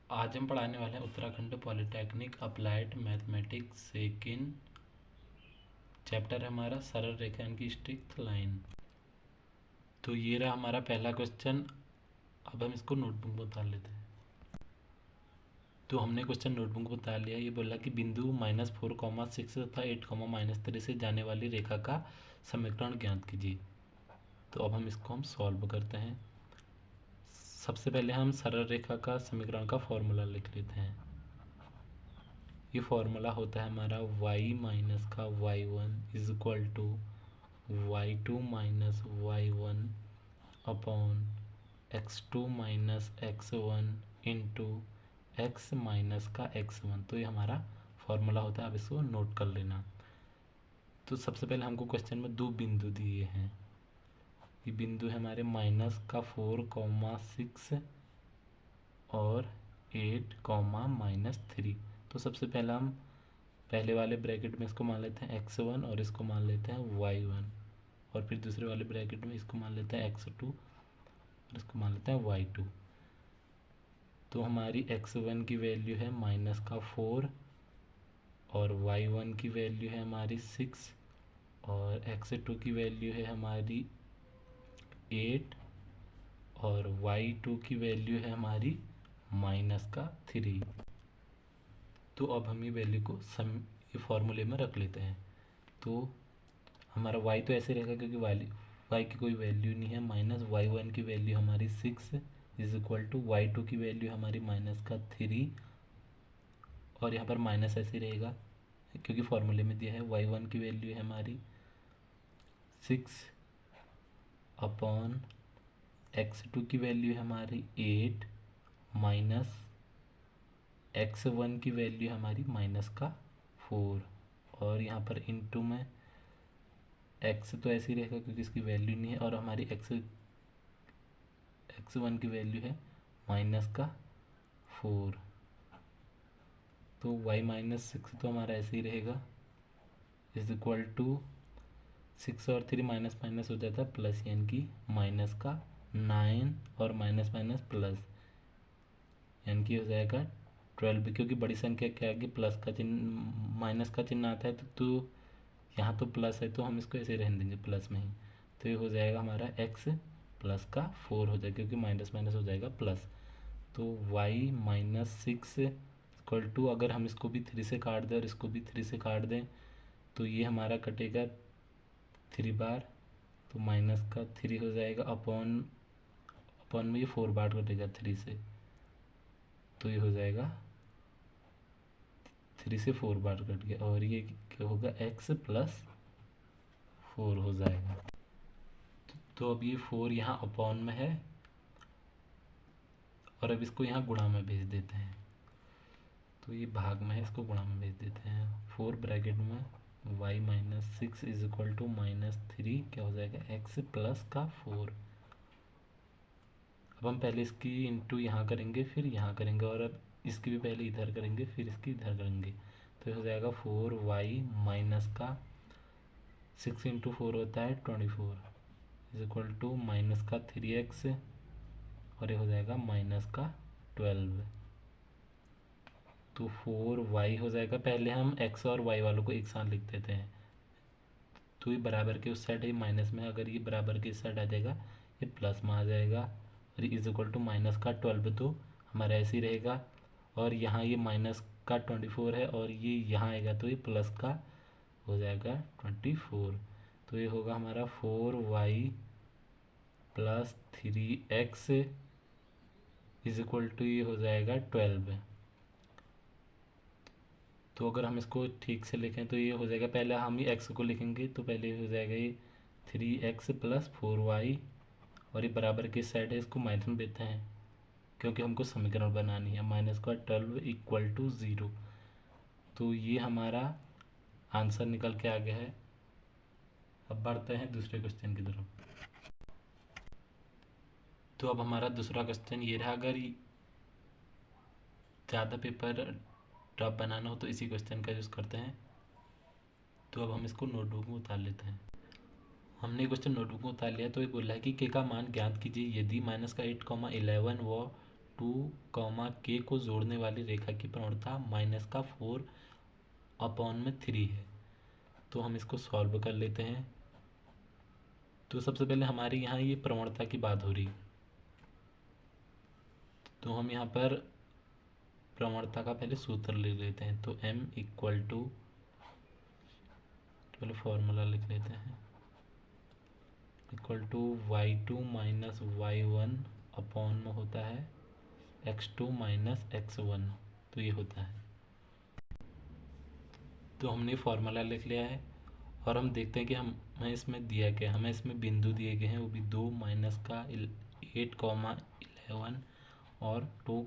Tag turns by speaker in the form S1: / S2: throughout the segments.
S1: आज हम पढ़ाने वाले हैं Uttarakhand polytechnic applied mathematics second chapter है हमारा सरल रेखा की स्ट्रिक्ट लाइन। तो ये रहा हमारा पहला क्वेश्चन। अब हम इसको नोटबुक में उतार लेते हैं। तो हमने क्वेश्चन नोटबुक में उतार लिया। ये बोला कि बिंदु -4,6 तथा 8,-3 से जाने वाली रेखा का समीकरण ज्ञात कीजिए। तो अब हम इसको सॉल्व करते हैं। सबसे पहले हम सरल रेखा का समीकरण का फॉर्मूला लिख लेते हैं। ये फॉर्मूला होता है हमारा y माइनस का y1 is equal to y2 minus y1 upon x2 minus x1 into x minus का x1। तो ये हमारा फॉर्मूला होता है। अब इसको नोट कर लेना। तो सबसे पहले हमको क्वेश्चन में दो बिंदु दिए हैं। ये बिंदु है हमारे -4,6 और 8,-3। तो सबसे पहला हम पहले वाले ब्रैकेट में इसको मान लेते हैं x1 और इसको मान लेते हैं y1, और फिर दूसरे वाले ब्रैकेट में इसको मान लेते हैं x2 और इसको मान लेते हैं y2। तो हमारी x1 की वैल्यू है -4 और y1 की वैल्यू है हमारी 6 और x2 की वैल्यू है हमारी 8 और y2 की वैल्यू है हमारी -3। तो अब हम ये वैल्यू को ये फॉर्मूले में रख लेते हैं। तो हमारा y तो ऐसे रहेगा क्योंकि y की कोई वैल्यू नहीं है। -y1 की वैल्यू हमारी 6 इज इक्वल टू y2 की वैल्यू हमारी -3 और यहाँ पर माइनस ऐसे रहेगा क्योंकि फॉर्मूले में दिया है। y1 की वैल्यू है हमारी 6 अपॉन x2 की वैल्यू है हमारी 8 माइनस x1 की वैल्यू हमारी -4 और यहाँ पर इनटू में x तो ऐसे ही रहेगा क्योंकि इसकी वैल्यू नहीं है और हमारी x1 की वैल्यू है -4। तो y-6 तो हमारा ऐसे ही रहेगा इज इक्वल टू 6 और 3 माइनस माइनस हो जाता है प्लस, यानी कि -9 और माइनस माइनस प्लस, यानी कि हो जाएगा 12। क्योंकि बड़ी संख्या क्या है कि प्लस का चिन्ह माइनस का चिन्ह आता है तो यहाँ तो प्लस है तो हम इसको ऐसे रहने देंगे प्लस में ही। तो ये हो जाएगा हमारा x प्लस का 4 हो जाएगा क्योंकि माइनस माइनस हो जाएगा प्लस। तो y-6 इक्वल टू, अगर हम इसको भी 3 से काट दें और इसको भी 3 से काट दें तो ये हमारा कटेगा 3 बार, तो माइनस का 3 हो जाएगा अपॉन में ये 4 बार कटेगा 3 से, तो ये हो जाएगा 3 से 4 बार कट गया और ये क्या होगा x प्लस 4 हो जाएगा। तो अब ये 4 यहाँ अपॉन में है और अब इसको यहाँ गुणा में भेज देते हैं। तो ये भाग में है, इसको गुणा में भेज देते हैं। 4 ब्रैकेट में y-6 इज इक्वल टू -3 क्या हो जाएगा x प्लस का 4। अब हम पहले इसकी इंटू यहाँ करेंगे फिर यहाँ करेंगे और अब इसकी भी पहले इधर करेंगे फिर इसकी इधर करेंगे। तो हो जाएगा 4y माइनस का 6 इंटू 4 होता है 24 इज इक्वल टू माइनस का 3x और ये हो जाएगा -12। तो 4y हो जाएगा। पहले हम x और y वालों को एक साथ लिख देते हैं। तो ये बराबर के उस साइड है माइनस में, अगर ये बराबर के इस साइड आ जाएगा ये प्लस में आ जाएगा और इज इक्वल टू -12 तो हमारा ऐसे ही रहेगा। और यहाँ ये -24 है और ये यहाँ आएगा तो ये प्लस का हो जाएगा 24। तो ये होगा हमारा 4y plus 3x is equal to ये हो जाएगा 12। तो अगर हम इसको ठीक से लिखें तो ये हो जाएगा, पहले हम ये x को लिखेंगे तो पहले हो जाएगा ये 3x प्लस 4y और ये बराबर की साइड है, इसको माइनस में देते हैं क्योंकि हमको समीकरण बनानी है। -12 इक्वल टू 0। तो ये हमारा आंसर निकल के आ गया है। अब बढ़ते हैं दूसरे क्वेश्चन की तरफ। तो अब हमारा दूसरा क्वेश्चन ये रहा। अगर ज़्यादा पेपर टफ बनाना हो तो इसी क्वेश्चन का यूज़ करते हैं। तो अब हम इसको नोटबुक में उतार लेते हैं। हमने क्वेश्चन नोटबुक में उतार लिया। तो ये बोला है कि के का मान ज्ञात कीजिए यदि -8,11 व 2, k को जोड़ने वाली रेखा की प्रवणता -4/3 है। तो हम इसको सॉल्व कर लेते हैं। तो सबसे पहले हमारे यहाँ ये प्रवणता की बात हो रही, तो हम यहाँ पर प्रवणता का पहले सूत्र ले लेते हैं। तो m इक्वल टू, पहले फॉर्मूला लिख लेते हैं, equal to y2 minus y1 upon में होता है x2 माइनस x1। तो ये होता है, तो हमने फॉर्मूला लिख लिया है। और हम देखते हैं कि हमें इसमें दिया क्या, हमें इसमें बिंदु दिए गए हैं, वो भी 2 माइनस का 8, 11 और 2,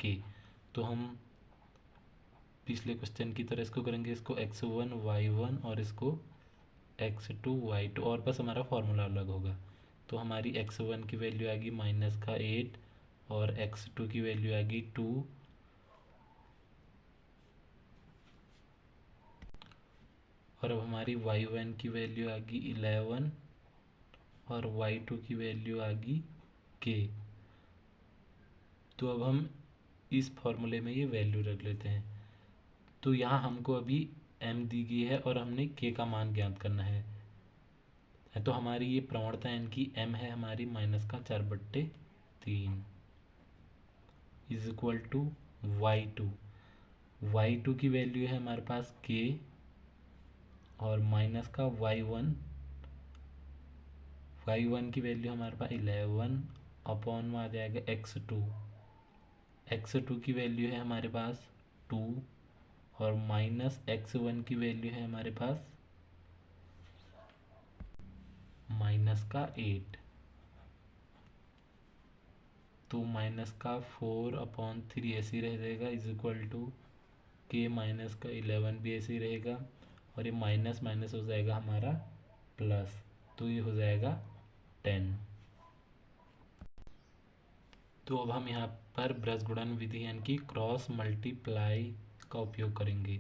S1: k। तो हम पिछले क्वेश्चन की तरह इसको करेंगे, इसको x1 y1 और इसको x2 y2, और बस हमारा फॉर्मूला अलग होगा। तो हमारी x1 की वैल्यू आएगी -8 और x2 की वैल्यू आएगी 2 और अब हमारी y1 की वैल्यू आएगी 11 और y2 की वैल्यू आएगी k। तो अब हम इस फॉर्मूले में ये वैल्यू रख लेते हैं। तो यहाँ हमको अभी m दी गई है और हमने k का मान ज्ञात करना है। तो हमारी ये प्रवणता n की m है हमारी -4/3 इज इक्वल टू y2 की वैल्यू है हमारे पास k और माइनस का y1 की वैल्यू हमारे पास 11 अपॉन में आ जाएगा x2 की वैल्यू है हमारे पास 2 और माइनस x1 की वैल्यू है हमारे पास -8। तो -4/3 ऐसे ही रह जाएगा इज इक्वल टू k -11 भी ऐसे ही रहेगा और ये माइनस माइनस हो जाएगा हमारा प्लस, तो ये हो जाएगा 10। तो अब हम यहाँ पर ब्रज गुणन विधि यानी कि क्रॉस मल्टीप्लाई का उपयोग करेंगे।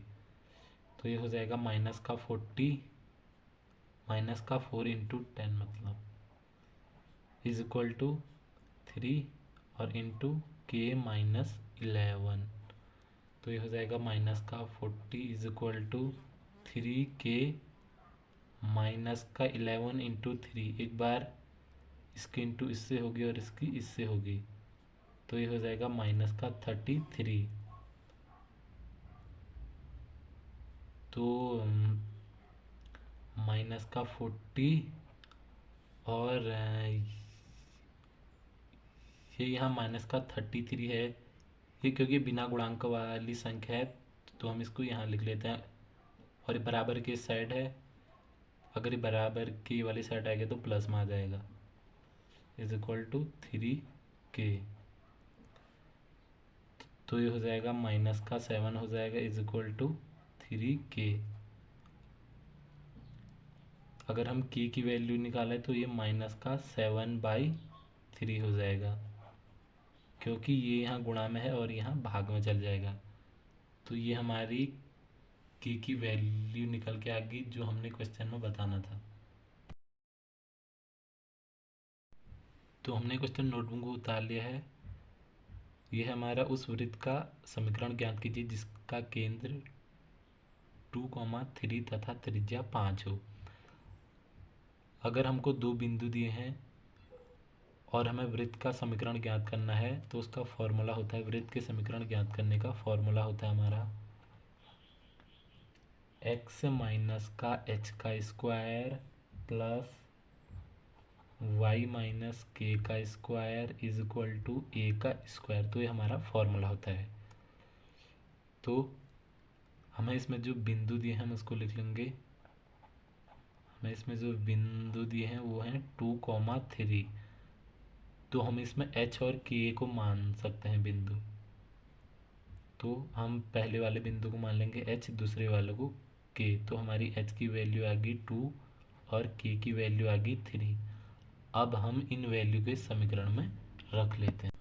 S1: तो ये हो जाएगा -4 इंटू 10 मतलब इज इक्वल टू 3 और इंटू k -11। तो ये हो जाएगा -40 is equal to 3k -11 into 3। एक बार इसकी इंटू इससे होगी और इसकी इससे होगी, तो ये हो जाएगा -33। तो -40 और ये यहाँ -33 है, ये क्योंकि बिना गुणांक वाली संख्या है तो हम इसको यहाँ लिख लेते हैं। और ये बराबर की साइड है, अगर ये बराबर की वाली साइड आएगा तो प्लस में आ जाएगा इज इक्वल टू 3k। तो ये हो जाएगा -7 हो जाएगा इज इक्वल टू 3k। अगर हम k की वैल्यू निकालें तो ये -7/3 हो जाएगा, क्योंकि ये यहाँ गुणा में है और यहाँ भाग में चल जाएगा। तो ये हमारी k की वैल्यू निकल के आ गई जो हमने क्वेश्चन में बताना था। तो हमने क्वेश्चन नोटबुक को उतार लिया है। यह हमारा उस वृत्त का समीकरण ज्ञात कीजिए जिसका केंद्र 2, 3 तथा त्रिज्या 5 हो। अगर हमको दो बिंदु दिए हैं और हमें वृत्त का समीकरण ज्ञात करना है तो उसका फॉर्मूला होता है, वृत्त के समीकरण ज्ञात करने का फॉर्मूला होता है हमारा x माइनस का h का square plus y minus k का square is equal to a का स्क्वायर। तो ये हमारा फॉर्मूला होता है। तो हमें इसमें जो बिंदु दिए हैं हम उसको लिख लेंगे। हमें इसमें जो बिंदु दिए हैं वो हैं 2, 3। तो हम इसमें h और k को मान सकते हैं बिंदु। तो हम पहले वाले बिंदु को मान लेंगे h, दूसरे वाले को k। तो हमारी h की वैल्यू आ गई 2 और k की वैल्यू आ गई 3। अब हम इन वैल्यू के समीकरण में रख लेते हैं।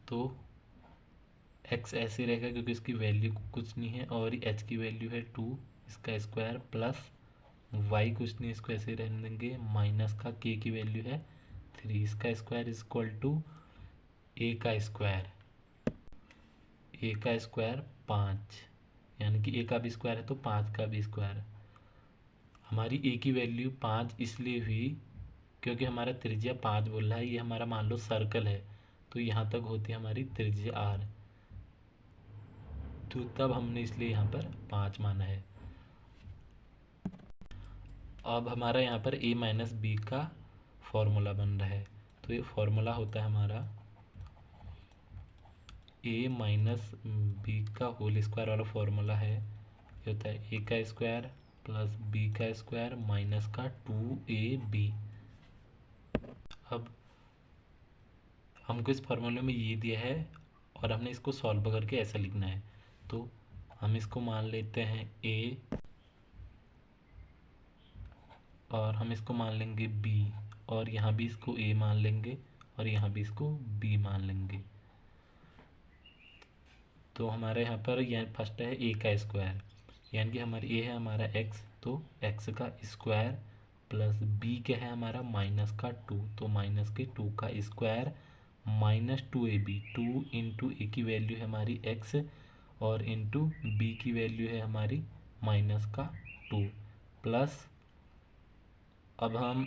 S1: तो x ऐसे रहेगा क्योंकि इसकी वैल्यू कुछ नहीं है और h की वैल्यू है 2 इसका स्क्वायर प्लस y कुछ नहीं, इसको ऐसे रहने देंगे, माइनस का k की वैल्यू है 3 इसका स्क्वायर इज इक्वल टू ए का स्क्वायर, ए का स्क्वायर 5, यानी कि ए का भी स्क्वायर है तो 5 का भी स्क्वायर। हमारी ए की वैल्यू 5 इसलिए हुई क्योंकि हमारा त्रिज्या 5 बोल रहा है। ये हमारा मान लो सर्कल है तो यहाँ तक होती है हमारी त्रिज्या आर, तो तब हमने इसलिए यहाँ पर 5 माना है। अब हमारा यहाँ पर a माइनस बी का फॉर्मूला बन रहा है, तो ये फॉर्मूला होता है हमारा a माइनस बी का होल स्क्वायर वाला फॉर्मूला है। ये होता है a का स्क्वायर प्लस b का स्क्वायर माइनस का 2ab। अब हमको इस फॉर्मूले में ये दिया है और हमने इसको सॉल्व करके ऐसा लिखना है, तो हम इसको मान लेते हैं a और हम इसको मान लेंगे b, और यहाँ भी इसको a मान लेंगे और यहाँ भी इसको b मान लेंगे। तो हमारे यहाँ पर यह फर्स्ट है a का स्क्वायर, यानी कि हमारे a है हमारा x, तो x का स्क्वायर प्लस b क्या है हमारा माइनस का 2, तो माइनस के 2 का स्क्वायर माइनस 2ab। 2 इंटू ए की वैल्यू है हमारी x और इंटू b की वैल्यू है हमारी माइनस का 2 प्लस, अब हम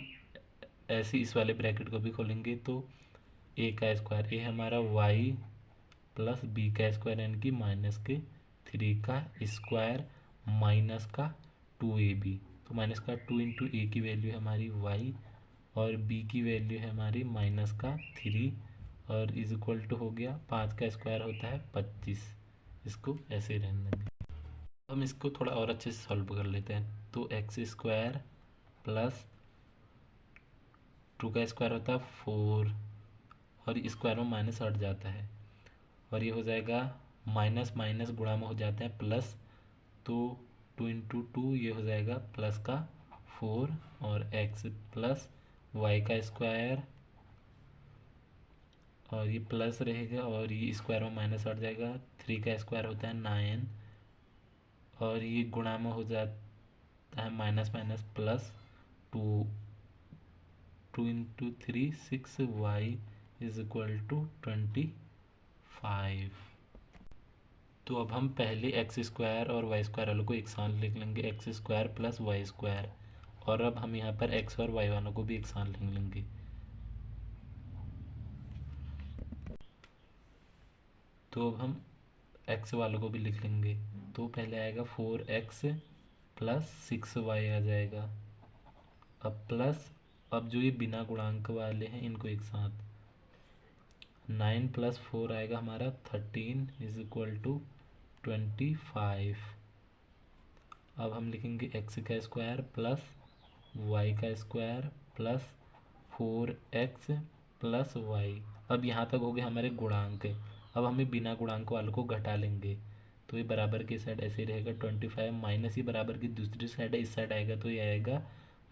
S1: ऐसे इस वाले ब्रैकेट को भी खोलेंगे तो a का स्क्वायर, a हमारा y प्लस b का स्क्वायर यानी कि माइनस के 3 का स्क्वायर माइनस का 2ab। तो माइनस का 2 इंटू ए की वैल्यू है हमारी y और b की वैल्यू है हमारी माइनस का 3 और इज इक्वल टू हो गया 5 का स्क्वायर होता है 25। इसको ऐसे ही रहने देंगे। हम इसको थोड़ा और अच्छे से सॉल्व कर लेते हैं, तो एक्स स्क्वायर प्लस 2 का स्क्वायर होता है 4 और स्क्वायर में माइनस हट जाता है और ये हो जाएगा माइनस माइनस गुणा में हो जाता है प्लस, तो 2 इंटू 2 ये हो जाएगा प्लस का 4 और x प्लस वाई का स्क्वायर और ये प्लस रहेगा और ये स्क्वायर में माइनस हट जाएगा। 3 का स्क्वायर होता है 9 और ये गुणा में हो जाता है minus minus plus 2, 2 into 3 6y is equal to 25। तो अब हम पहले एक्स स्क्वायर और वाई स्क्वायर वालों को एक साथ लिख लेंगे, x square plus y square, और अब हम यहाँ पर एक्स और वाई वालों को भी एक साथ लिख लेंगे। तो अब हम एक्स वालों को भी लिख लेंगे, तो पहले आएगा 4x प्लस 6y आ जाएगा। अब प्लस, अब जो ये बिना गुणांक वाले हैं इनको एक साथ, 9 प्लस 4 आएगा हमारा 13 इज इक्वल टू 25। अब हम लिखेंगे एक्स का स्क्वायर प्लस वाई का square plus 4x plus y. अब यहाँ तक हो गए हमारे गुणांक। अब हमें बिना गुणांक वालों को घटा लेंगे, तो ये बराबर की साइड ऐसे ही रहेगा 25 माइनस, ये बराबर की दूसरी साइड है, इस साइड आएगा तो ये आएगा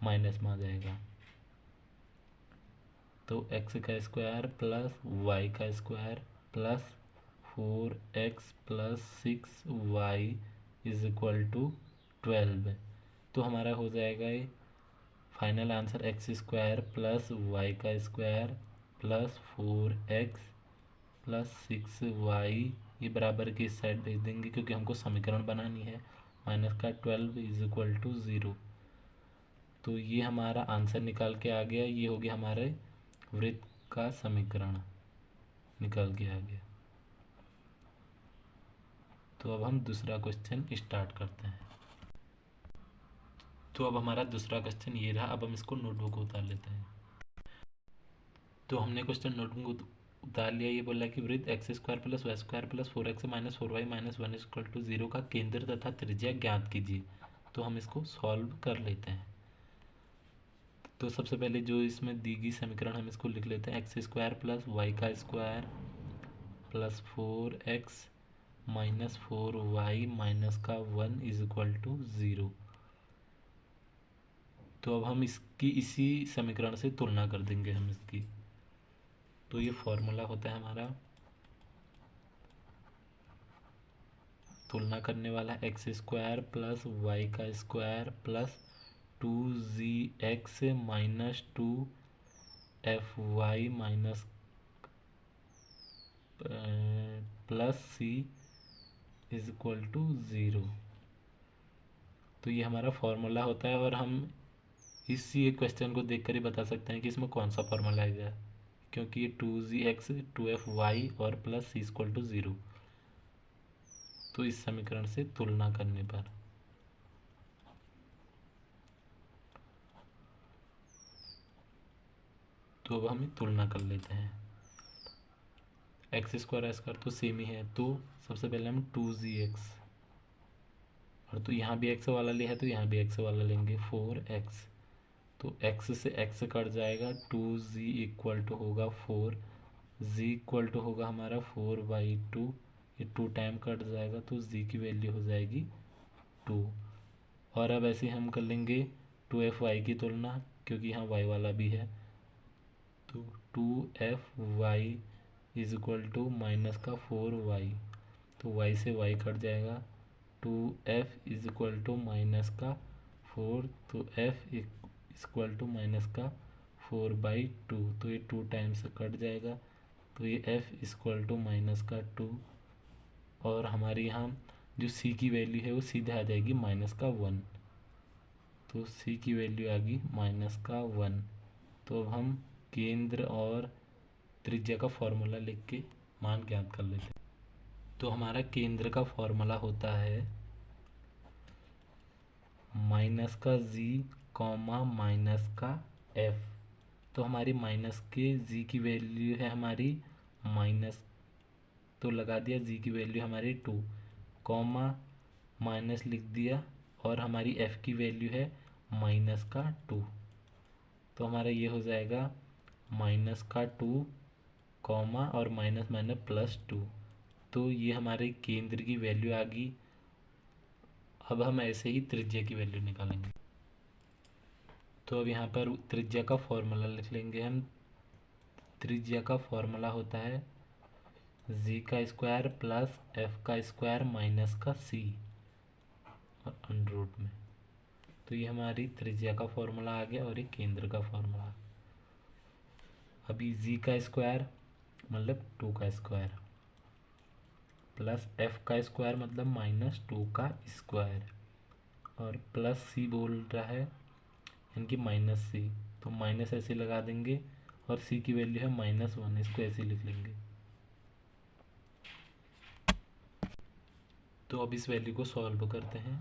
S1: माइनस में आ जाएगा। तो एक्स का स्क्वायर प्लस वाई का square plus 4x plus 6y is equal to 12। तो हमारा हो जाएगा ये final answer X square plus Y का square plus 4x plus 6y, ये बराबर की इस साइड भेज देंगे क्योंकि हमको समीकरण बनानी है, माइनस का 12 इज इक्वल टू 0। तो ये हमारा आंसर निकाल के आ गया, ये हो गया हमारे वृत्त का समीकरण निकल के आ गया। तो अब हम दूसरा क्वेश्चन स्टार्ट करते हैं। तो अब हमारा दूसरा क्वेश्चन ये रहा, अब हम इसको नोटबुक उतार लेते हैं। तो हमने क्वेश्चन नोटबुक उतार लिया। ये बोला कि वृत्त x square plus y square plus 4x minus 4y minus 1 equal to 0 का केंद्र तथा त्रिज्या ज्ञात कीजिए। तो हम इसको सॉल्व कर लेते हैं। तो सबसे पहले जो इसमें दी गई समीकरण हम इसको लिख लेते हैं, एक्स स्क्वायर प्लस वाई का square plus 4x minus 4y minus का 1 इज इक्वल टू 0। तो अब हम इसकी इसी समीकरण से तुलना कर देंगे हम इसकी। तो ये फॉर्मूला होता है हमारा तुलना करने वाला, एक्स स्क्वायर प्लस वाई का square plus 2gx minus 2fy minus plus c is equal to 0। तो ये हमारा फॉर्मूला होता है, और हम इसी क्वेश्चन को देखकर ही बता सकते हैं कि इसमें कौन सा फॉर्मूला आएगा, क्योंकि ये 2g(x) 2f(y) और प्लस सी इक्वल टू 0। तो इस समीकरण से तुलना करने पर तो अब हम तुलना कर लेते हैं। x² तो सेम ही है, तो सबसे पहले हम 2g(x), और तो यहाँ भी x वाला लिया है तो यहाँ भी x वाला लेंगे 4x। तो x से x कट जाएगा, 2g इक्वल टू होगा 4, z इक्वल टू होगा हमारा 4/2। ये 2 टाइम कट जाएगा तो z की वैल्यू हो जाएगी 2। और अब ऐसे हम कर लेंगे 2f(y) की तुलना, क्योंकि यहाँ y वाला भी है। तो 2f(y) is equal to minus का 4y, तो y से y कट जाएगा। 2f is equal to minus का 4, तो f इक्वल टू माइनस का 4/2, तो ये 2 टाइम्स कट जाएगा, तो ये f इक्वल टू माइनस का 2। और हमारे यहाँ जो c की वैल्यू है वो सीधे आ जाएगी माइनस का 1, तो c की वैल्यू आ गई माइनस का 1। तो अब हम केंद्र और त्रिज्या का फॉर्मूला लिख के मान ज्ञात कर लेते हैं। तो हमारा केंद्र का फॉर्मूला होता है माइनस का z कॉमा माइनस का f। तो हमारी माइनस के z की वैल्यू है हमारी माइनस, तो लगा दिया z की वैल्यू हमारी 2, कॉमा माइनस लिख दिया, और हमारी f की वैल्यू है माइनस का 2। तो हमारा ये हो जाएगा माइनस का 2, कॉमा और माइनस माइनस प्लस 2। तो ये हमारे केंद्र की वैल्यू आ गई। अब हम ऐसे ही त्रिज्या की वैल्यू निकालेंगे। तो अब यहाँ पर त्रिज्या का फॉर्मूला लिख लेंगे हम। त्रिज्या का फॉर्मूला होता है z² प्लस f² माइनस का c और अंडर रूट में। तो ये हमारी त्रिज्या का फॉर्मूला आ गया, और ये केंद्र का फॉर्मूला। अभी z² मतलब 2 का स्क्वायर प्लस f² मतलब माइनस 2 का स्क्वायर, और प्लस c बोल रहा है यानी माइनस c, तो माइनस ऐसे लगा देंगे, और c की वैल्यू है -1, इसको ऐसे लिख लेंगे। तो अब इस वैल्यू को सॉल्व करते हैं।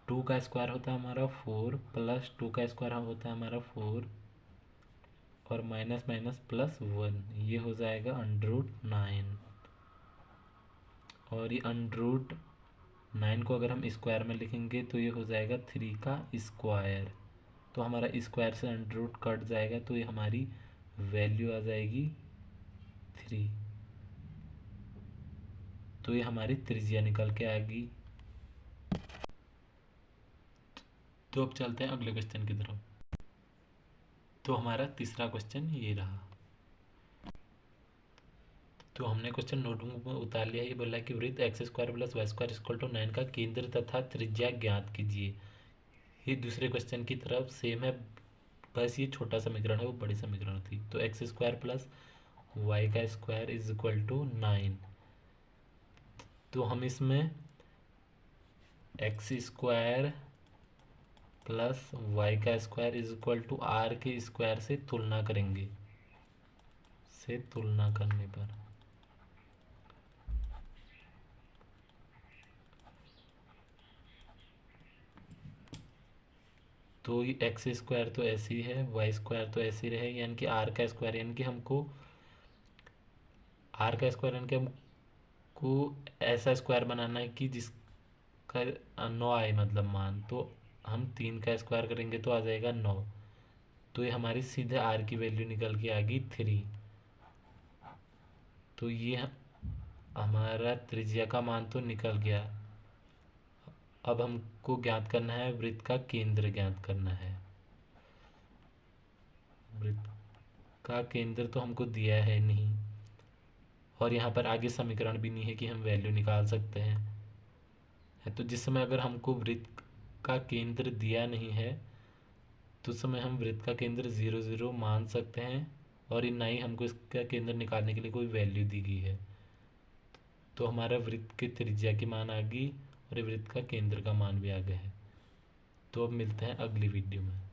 S1: 2 का स्क्वायर होता है हमारा 4, प्लस 2 का स्क्वायर होता है हमारा 4, और माइनस माइनस प्लस 1, ये हो जाएगा √9। और ये √9 को अगर हम स्क्वायर में लिखेंगे तो ये हो जाएगा 3 का स्क्वायर। तो हमारा स्क्वायर से √ कट जाएगा, तो ये हमारी वैल्यू आ जाएगी 3। तो ये हमारी त्रिज्या निकल के आ गई। तो अब चलते हैं अगले क्वेश्चन की तरफ। तो हमारा तीसरा क्वेश्चन ये रहा। तो हमने क्वेश्चन नोटबुक में उतार लिया। ये बोला कि वृत्त x² + y² = 9 का केंद्र तथा त्रिज्या ज्ञात कीजिए। ये दूसरे क्वेश्चन की तरफ सेम है, बस ये छोटा समीकरण है, वो बड़ी समीकरण थी। तो x² + y² = 9। तो हम इसमें x² + y² = r के स्क्वायर से तुलना करेंगे। से तुलना करने पर तो ये x² तो ऐसी है, y² तो ऐसी रहे, यानी कि r का स्क्वायर, यानी कि हमको r का स्क्वायर यानी कि हमको ऐसा स्क्वायर बनाना है कि जिसका 9 आए, मतलब मान। तो हम 3 का स्क्वायर करेंगे तो आ जाएगा 9। तो ये हमारी सीधे r की वैल्यू निकल के आ गई 3। तो ये हमारा त्रिज्या का मान तो निकल गया। अब हमको ज्ञात करना है वृत्त का केंद्र ज्ञात करना है। वृत्त का केंद्र तो हमको दिया है नहीं, और यहाँ पर आगे समीकरण भी नहीं है कि हम वैल्यू निकाल सकते हैं। तो जिस समय अगर हमको वृत्त का केंद्र दिया नहीं है तो उस समय हम वृत्त का केंद्र 0 0 मान सकते हैं, और ना ही हमको इसका केंद्र निकालने के लिए कोई वैल्यू दी गई है। तो हमारा वृत्त की त्रिज्या की मान आ गई और वृत्त का केंद्र का मान भी आ गया है। तो अब मिलते हैं अगली वीडियो में।